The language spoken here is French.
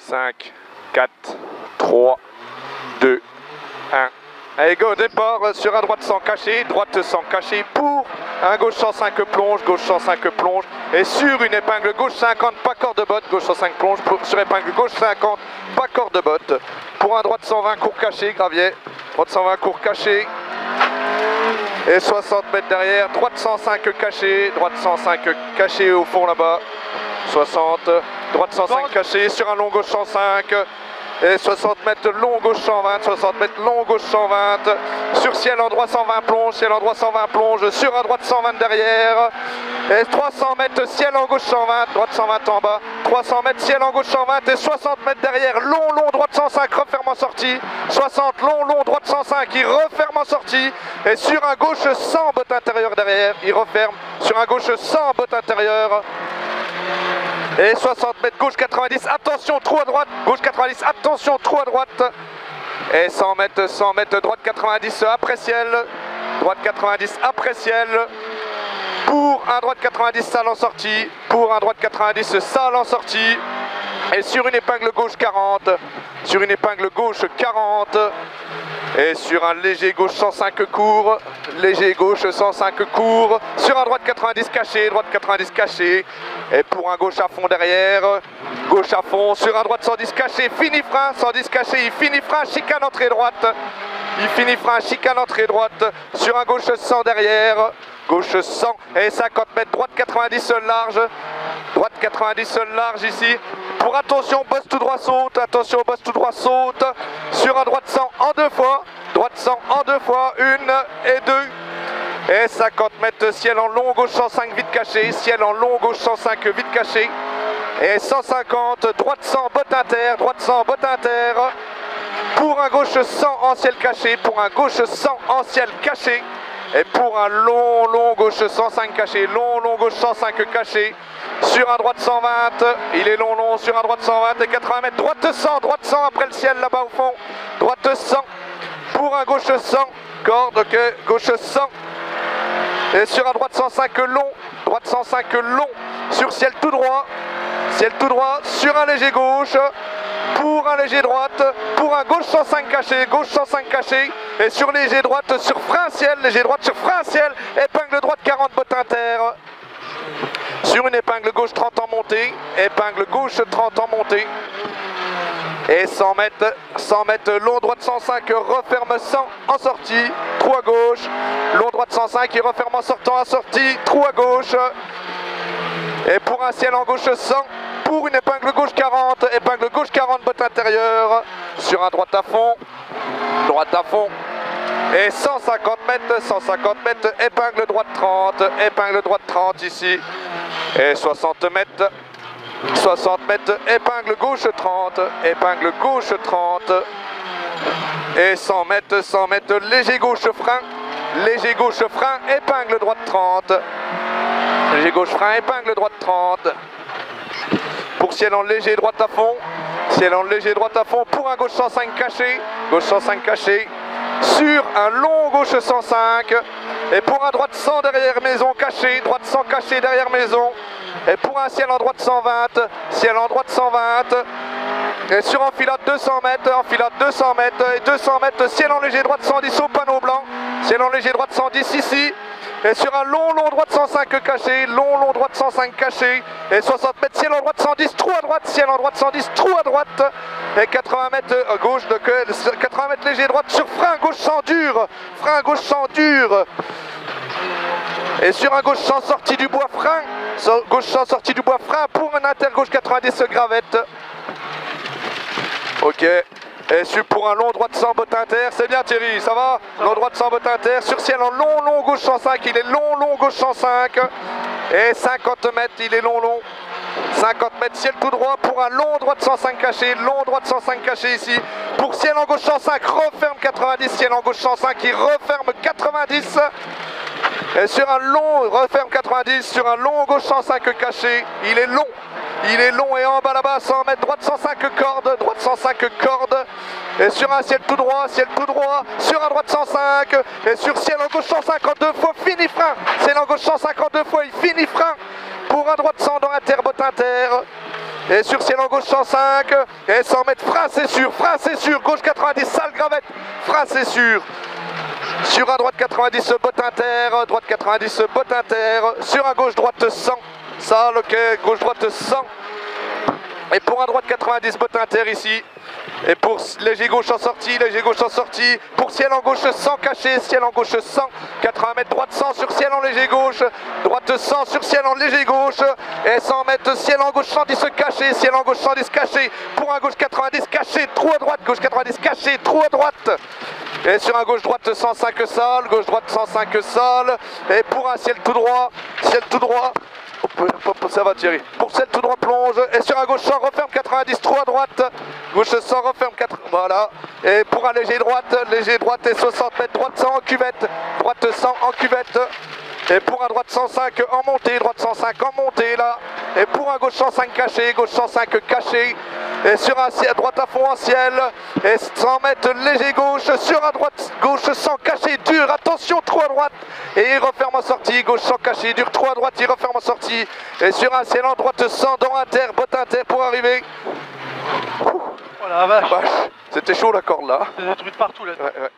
5, 4, 3, 2, 1. Allez, go, départ sur un droite sans caché, droite sans caché pour un gauche 105 plonge, gauche 105 plonge. Et sur une épingle gauche 50, pas corde de botte, gauche 105 plonge, sur épingle gauche 50, pas corde de botte. Pour un droite 120 court caché, gravier, droite 120 court caché. Et 60 mètres derrière, droite 105 caché, droite 105 caché au fond là-bas. 60, droite 105 caché sur un long gauche 105. Et 60 mètres long gauche 120, 60 mètres long gauche 120, sur ciel en droit 120 plonge, ciel en droit 120 plonge, sur un droite 120 derrière, et 300 mètres ciel en gauche 120, droite 120 en bas, 300 mètres ciel en gauche 120 et 60 mètres derrière, long droite 105, referme en sortie, 60 long droite 105, il referme en sortie, et sur un gauche 100 botte intérieure derrière, il referme, sur un gauche 100 botte intérieure. Et 60 mètres gauche 90, attention trou à droite, gauche 90, attention trou à droite. Et 100 mètres droite 90 après ciel, droite 90 après ciel. Pour un droite 90 salle en sortie, pour un droite 90 salle en sortie. Et sur une épingle gauche 40, sur une épingle gauche 40. Et sur un léger gauche 105 court, léger gauche 105 court, sur un droite 90 caché, droite 90 caché, et pour un gauche à fond derrière, gauche à fond, sur un droite 110 caché, fini frein, 110 caché, il finit frein, chicane entrée droite, il finit frein, chicane entrée droite, sur un gauche 100 derrière, gauche 100, et 50 mètres, droite 90 large, droite 90 large ici. Pour attention, bosse tout droit saute, attention, bosse tout droit saute, sur un droite 100 en deux fois, droite 100 en deux fois, une et deux, et 50 mètres ciel en long, gauche 105 vite caché, ciel en long, gauche 105 vite caché, et 150, droite 100 botte inter, droite 100 botte inter, pour un gauche 100 en ciel caché, pour un gauche 100 en ciel caché, et pour un long gauche 105 caché, long gauche 105 caché, sur un droite 120, il est long sur un droite 120 et 80 mètres, droite 100 après le ciel là-bas au fond, droite 100, pour un gauche 100, corde, ok, gauche 100, et sur un droite 105 long, droite 105 long, sur ciel tout droit, sur un léger gauche, pour un léger droite, pour un gauche 105 caché, et sur léger droite sur frein ciel, léger droite sur frein ciel, épingle droite 40 botte inter. Sur une épingle gauche 30 en montée, épingle gauche 30 en montée. Et 100 mètres long droite 105, referme 100 en sortie, trou à gauche. Long droite 105, il referme en sortant en sortie, trou à gauche. Et pour un ciel en gauche 100, pour une épingle gauche 40, épingle gauche 40, botte intérieure. Sur un droite à fond. Et 150 mètres, épingle droite 30 ici. Et 60 mètres, épingle gauche 30, et 100 mètres, léger gauche frein, épingle droite 30, léger gauche frein, épingle droite 30, pour ciel en léger droite à fond, pour un gauche 105 caché, sur un long gauche 105, et pour un droite 100 derrière maison caché, droite 100 caché derrière maison, et pour un ciel en droite 120, et sur enfilade 200 mètres, et 200 mètres, ciel en léger droite 110 au panneau blanc, ciel en léger droite 110 ici, et sur un long droite 105 caché, long droite 105 caché, et 60 mètres, ciel en droite 110, trou à droite, ciel en droite 110, trou à droite, et 80 mètres gauche, 80 mètres léger droite sur frein gauche sans dur, et sur un gauche sans sortie du bois frein, pour un inter gauche 90 gravette. Ok. Et pour un long droite 100 botte inter, c'est bien Thierry, ça va? Long droite 100 botte inter, sur ciel en long gauche 105, il est long gauche 105, et 50 mètres, il est long. 50 mètres, ciel tout droit pour un long droite 105 caché, ici. Pour ciel en gauche 105, referme 90, ciel en gauche 105, il referme 90. Et sur un long, referme 90, sur un long gauche 105 caché, il est long. il est long et en bas là-bas, 100 mètres, droite 105 cordes, droite 105 cordes. Et sur un ciel tout droit, sur un droite 105, et sur ciel en gauche 152 fois, fini frein. Ciel en gauche 152 fois, il finit frein. Pour un droite 100 dans inter, botte inter. Et sur ciel en gauche 105, et 100 mètres, frein c'est sûr, gauche 90, sale gravette, frein c'est sûr. Sur un droite 90, botte inter, droite 90, botte inter. Sur un gauche droite 100, sale, ok, gauche droite 100. Et pour un droite 90, botte inter ici. Et pour léger gauche en sortie, pour ciel en gauche 100 caché, ciel en gauche 100, 80 mètres, droite 100 sur ciel en léger gauche, droite 100 sur ciel en léger gauche, et 100 mètres, ciel en gauche 110 caché, ciel en gauche 110 caché, pour un gauche 90 caché, trou à droite, gauche 90 caché, trou à droite. Et sur un gauche droite 105 sol, gauche droite 105 sol, et pour un ciel tout droit, ça va Thierry. Pour celle tout droit plonge, et sur un gauche 100 referme 90, trou à droite, gauche 100 referme 4, voilà. Et pour un léger droite et 60 mètres, droite 100 en cuvette, droite 100 en cuvette. Et pour un droite 105 en montée, droite 105 en montée là. Et pour un gauche 105 caché, gauche 105 caché. Et sur un ciel, droite à fond en ciel. Et 100 mètres léger gauche, sur un droite, gauche 100 caché, dur, attention, trou à droite. Et il referme en sortie, gauche 100 caché, dur, trou à droite, il referme en sortie. Et sur un ciel en droite 100 dans inter, botte inter pour arriver. Oh la vache. C'était chaud la corde là. C'est des trucs de partout là. Ouais.